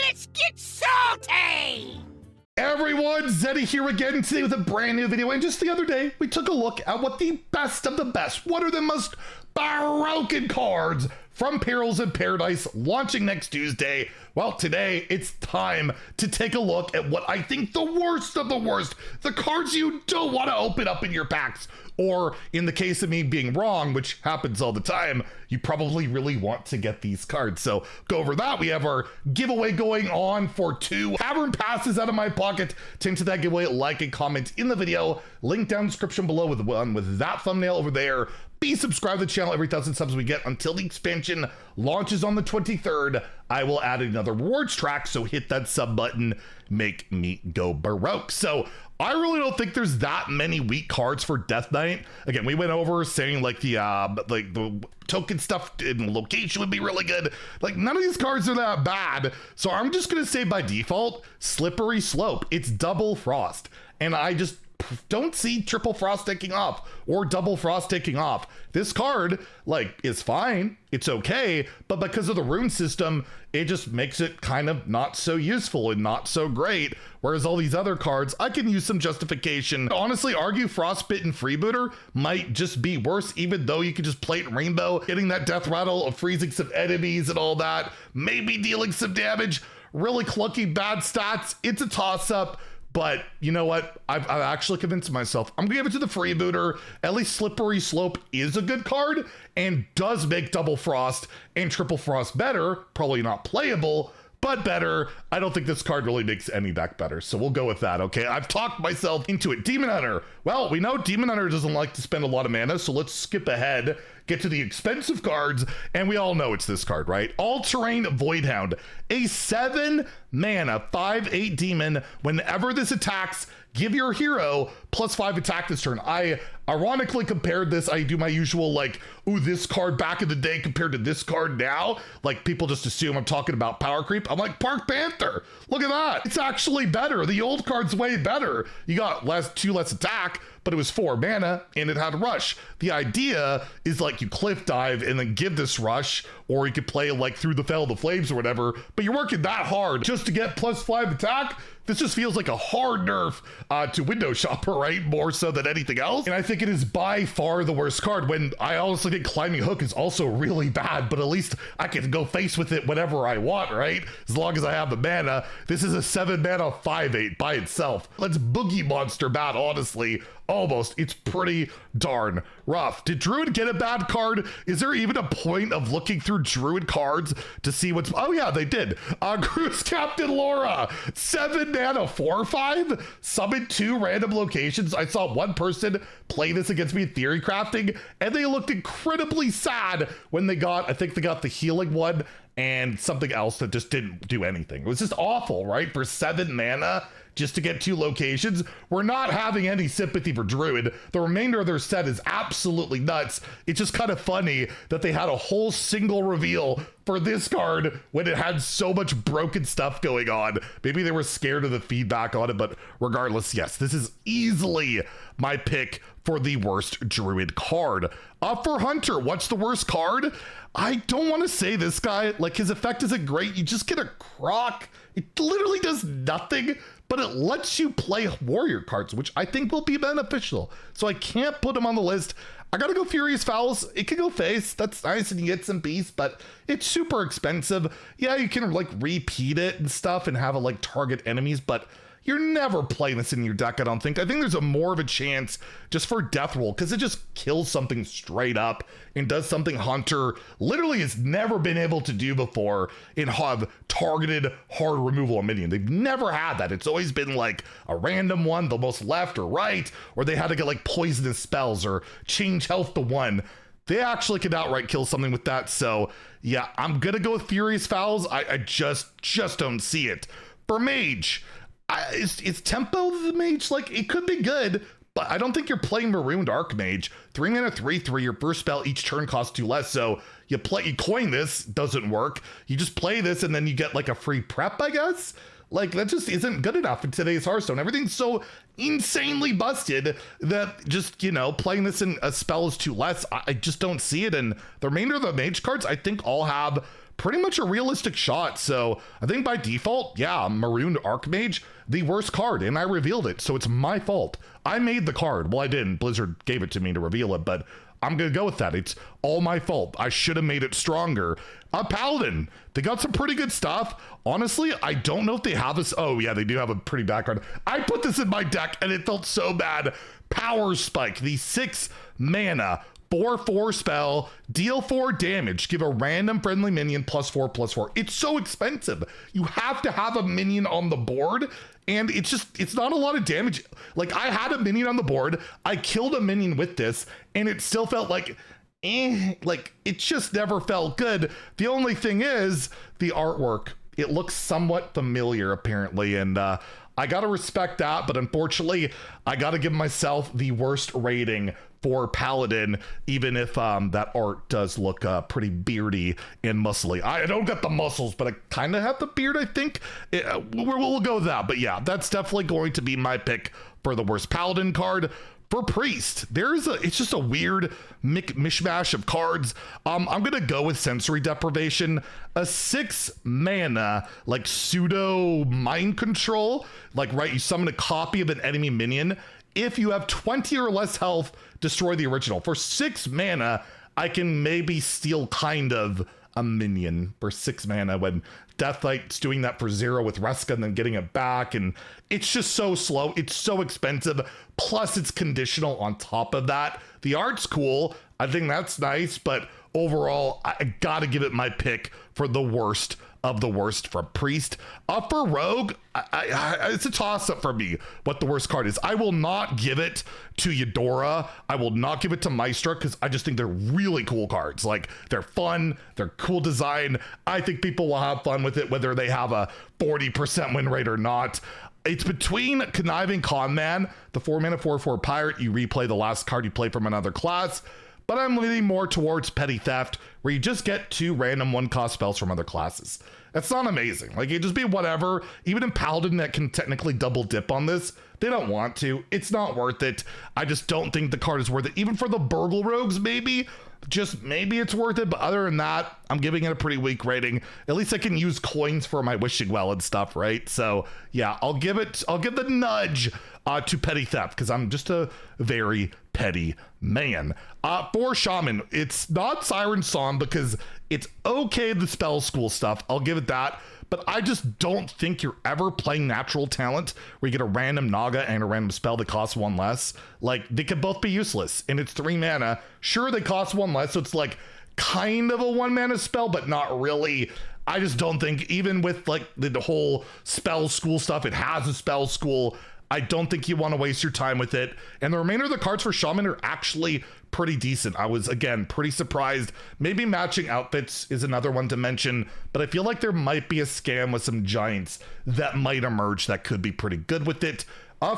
Let's get salty! Everyone, Zeddy here again today with a brand new video. And just the other day, we took a look at what the best of the best, what are the most broken cards from Perils in Paradise launching next Tuesday. Well, today it's time to take a look at what I think the worst of the worst, the cards you don't want to open up in your packs. Or in the case of me being wrong, which happens all the time, you probably really want to get these cards. So go over that. We have our giveaway going on for 2 Tavern passes out of my pocket to enter that giveaway. Like and comment in the video. Link down description below with one with that thumbnail over there. Be subscribed to the channel. Every 1,000 subs we get until the expansion launches on the 23rd, I will add another rewards track, so hit that sub button, make me go baroque. So I really don't think there's that many weak cards for Death Knight. Again, we went over saying like the token stuff in location would be really good. Like none of these cards are that bad. So I'm just gonna say by default, Slippery Slope. It's double frost. And I just don't see triple frost taking off or double frost taking off. This card like is fine, it's okay, but because of the rune system, it just makes it kind of not so useful and not so great. Whereas all these other cards, I can use some justification. Honestly, argue Frostbitten Freebooter might just be worse, even though you can just play it Rainbow, getting that death rattle of freezing some enemies and all that, maybe dealing some damage. Really clunky bad stats. It's a toss up. But you know what? I've actually convinced myself. I'm gonna give it to the Freebooter. At least Slippery Slope is a good card and does make Double Frost and Triple Frost better. Probably not playable, but better. I don't think this card really makes any deck better, so we'll go with that, okay? I've talked myself into it. Demon Hunter. Well, we know Demon Hunter doesn't like to spend a lot of mana, so let's skip ahead, get to the expensive cards, and we all know it's this card, right? All-Terrain Voidhound, a 7 mana 5/8 demon. Whenever this attacks, give your hero +5 attack this turn. I ironically compared this. I do my usual like, ooh, this card back in the day compared to this card now. Like people just assume I'm talking about power creep. I'm like, Park Panther, look at that. It's actually better. The old card's way better. You got 2 less attack, but it was 4 mana and it had rush. The idea is like you cliff dive and then give this rush, or you could play like Through the Fell of the Flames or whatever, but you're working that hard just to get +5 attack. This just feels like a hard nerf to Window Shopper, right? More so than anything else. And I think it is by far the worst card, when I honestly think Climbing Hook is also really bad, but at least I can go face with it whenever I want, right? As long as I have the mana. This is a 7 mana 5/8 by itself. Let's Boogie Monster bad, honestly. Almost. It's pretty darn rough. Did Druid get a bad card? Is there even a point of looking through Druid cards to see what's... Oh yeah, they did. Cruise Captain Laura, 7 mana 4/5, summon 2 random locations. I saw one person play this against me in Theory Crafting, and they looked incredibly sad when they got, I think they got the healing one and something else that just didn't do anything. It was just awful, right? For 7 mana, just to get 2 locations. We're not having any sympathy for Druid. The remainder of their set is absolutely nuts. It's just kind of funny that they had a whole single reveal for this card when it had so much broken stuff going on. Maybe they were scared of the feedback on it, but regardless, yes, this is easily my pick for the worst Druid card. For Hunter, what's the worst card? I don't want to say this guy, like his effect isn't great. You just get a croc. It literally does nothing, but it lets you play warrior cards, which I think will be beneficial. So I can't put him on the list. I gotta go Furious Fowls. It can go face. That's nice and you get some beasts, but it's super expensive. Yeah, you can like repeat it and stuff and have it like target enemies, but you're never playing this in your deck, I don't think. I think there's a more of a chance just for Death Roll, because it just kills something straight up and does something Hunter literally has never been able to do before in have targeted hard removal of minion. They've never had that. It's always been like a random one, the most left or right, or they had to get like poisonous spells or change health to 1. They actually could outright kill something with that. So yeah, I'm gonna go with Furious Fowls. I just don't see it. For Mage, is tempo the mage? Like, it could be good, but I don't think you're playing Marooned Archmage. 3 mana 3/3, your first spell each turn costs 2 less, so you coin this, doesn't work. You just play this and then you get like a free prep, I guess. Like, that just isn't good enough in today's Hearthstone. Everything's so insanely busted that just, you know, playing this in a spell is 2 less. I just don't see it. And the remainder of the mage cards, I think all have pretty much a realistic shot. So I think by default, yeah, Marooned Archmage, the worst card, and I revealed it, so it's my fault. I made the card. Well, I didn't. Blizzard gave it to me to reveal it, but I'm gonna go with that. It's all my fault. I should have made it stronger. Paladin, they got some pretty good stuff. Honestly, I don't know if they have this. Oh yeah, they do have a pretty background. I put this in my deck and it felt so bad. Power Spike, the 6 mana, 4/4 spell, deal 4 damage, give a random friendly minion +4/+4. It's so expensive. You have to have a minion on the board, and it's not a lot of damage. Like, I had a minion on the board, I killed a minion with this, and it still felt like, like, it just never felt good. The only thing is, the artwork, it looks somewhat familiar, apparently, and I gotta respect that, but unfortunately, I gotta give myself the worst rating for Paladin, even if that art does look pretty beardy and muscly. I don't got the muscles, but I kind of have the beard, I think. We'll go with that, but yeah, that's definitely going to be my pick for the worst Paladin card. For Priest, it's just a weird mishmash of cards. I'm gonna go with Sensory Deprivation, a 6 mana, like pseudo mind control. Like, right, you summon a copy of an enemy minion. If you have 20 or less health, destroy the original. For 6 mana, I can maybe steal kind of a minion for 6 mana when Deathlite's doing that for 0 with Reska and then getting it back, and it's just so slow. It's so expensive, plus it's conditional on top of that. The art's cool, I think that's nice, but overall, I gotta give it my pick for the worst of the worst for Priest. For Rogue, it's a toss-up for me what the worst card is. I will not give it to Eudora. I will not give it to Maestra, because I just think they're really cool cards. Like, they're fun, they're cool design. I think people will have fun with it, whether they have a 40% win rate or not. It's between Conniving Conman, the 4 mana 4/4 pirate. You replay the last card you play from another class. But I'm leaning more towards Petty Theft, where you just get 2 random 1-cost spells from other classes. That's not amazing. Like, it just be whatever. Even in Paladin that can technically double dip on this, they don't want to. It's not worth it. I just don't think the card is worth it. Even for the Burgle Rogues, maybe. Just maybe it's worth it, but other than that, I'm giving it a pretty weak rating. At least I can use coins for my Wishing Well and stuff, right? So yeah, I'll give the nudge to Petty Theft, because I'm just a very petty man. For Shaman, it's not Siren Song, because it's okay, the spell school stuff, I'll give it that. But I just don't think you're ever playing Natural Talent where you get a random Naga and a random spell that costs 1 less. Like, they could both be useless, and it's 3 mana. Sure, they cost 1 less, so it's like kind of a 1 mana spell, but not really. I just don't think, even with like the whole spell school stuff, it has a spell school. I don't think you want to waste your time with it. And the remainder of the cards for Shaman are actually pretty decent. I was, again, pretty surprised. Maybe matching outfits is another one to mention, but I feel like there might be a scam with some giants that might emerge that could be pretty good with it.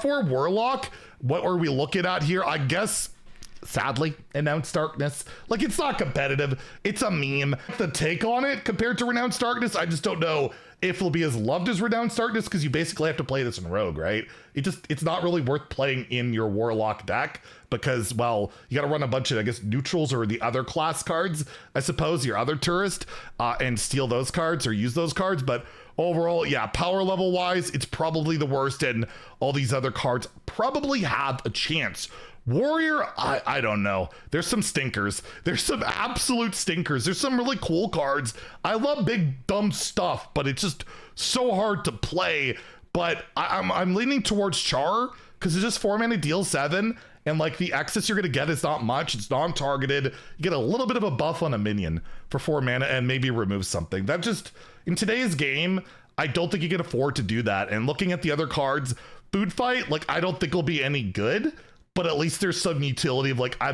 For Warlock, what are we looking at here? I guess, sadly, Renounced Darkness. Like, it's not competitive. It's a meme. The take on it compared to Renounced Darkness, I just don't know if it'll be as loved as Renounced Darkness, because you basically have to play this in Rogue, right? It's not really worth playing in your Warlock deck, because, well, you got to run a bunch of, I guess, neutrals or the other class cards, I suppose, your other tourist, and steal those cards or use those cards. But overall, yeah, power level wise, it's probably the worst, and all these other cards probably have a chance. Warrior, I don't know. There's some stinkers. There's some absolute stinkers. There's some really cool cards. I love big dumb stuff, but it's just so hard to play. But I'm leaning towards Char, because it's just 4 mana, deal 7, and like the excess you're gonna get is not much. It's non-targeted. You get a little bit of a buff on a minion for 4 mana and maybe remove something. That just, in today's game, I don't think you can afford to do that. And looking at the other cards, Food Fight, like, I don't think it'll be any good. But at least there's some utility of, like, I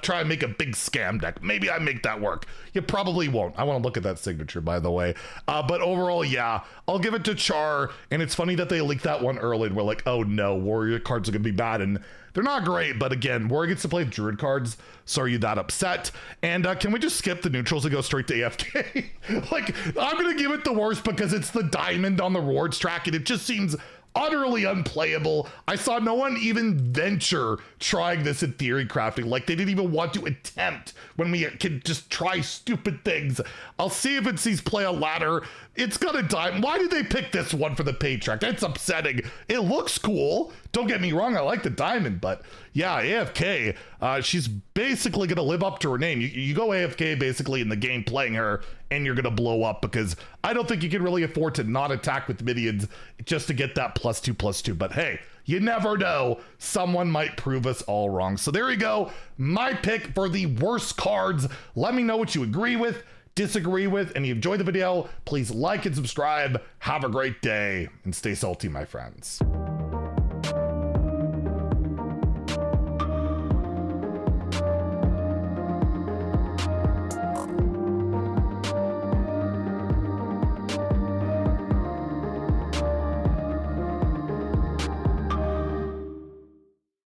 try and make a big scam deck. Maybe I make that work. You probably won't. I want to look at that signature, by the way. But overall, yeah, I'll give it to Char. And it's funny that they leaked that one early and we're like, oh no, Warrior cards are going to be bad. And they're not great. But again, Warrior gets to play Druid cards. So are you that upset? And can we just skip the neutrals and go straight to AFK? Like, I'm going to give it the worst because it's the diamond on the rewards track. And it just seems utterly unplayable. I saw no one even venture trying this in theory crafting. Like they didn't even want to attempt when we can just try stupid things. I'll see if it sees play a ladder. It's gonna die. Why did they pick this one for the pay track? That's upsetting. It looks cool. Don't get me wrong, I like the diamond, but yeah, AFK, she's basically gonna live up to her name. You go AFK basically in the game playing her, and you're gonna blow up because I don't think you can really afford to not attack with minions just to get that +2/+2. But hey, you never know. Someone might prove us all wrong. So there you go. My pick for the worst cards. Let me know what you agree with, disagree with, and you enjoyed the video. Please like and subscribe. Have a great day and stay salty, my friends.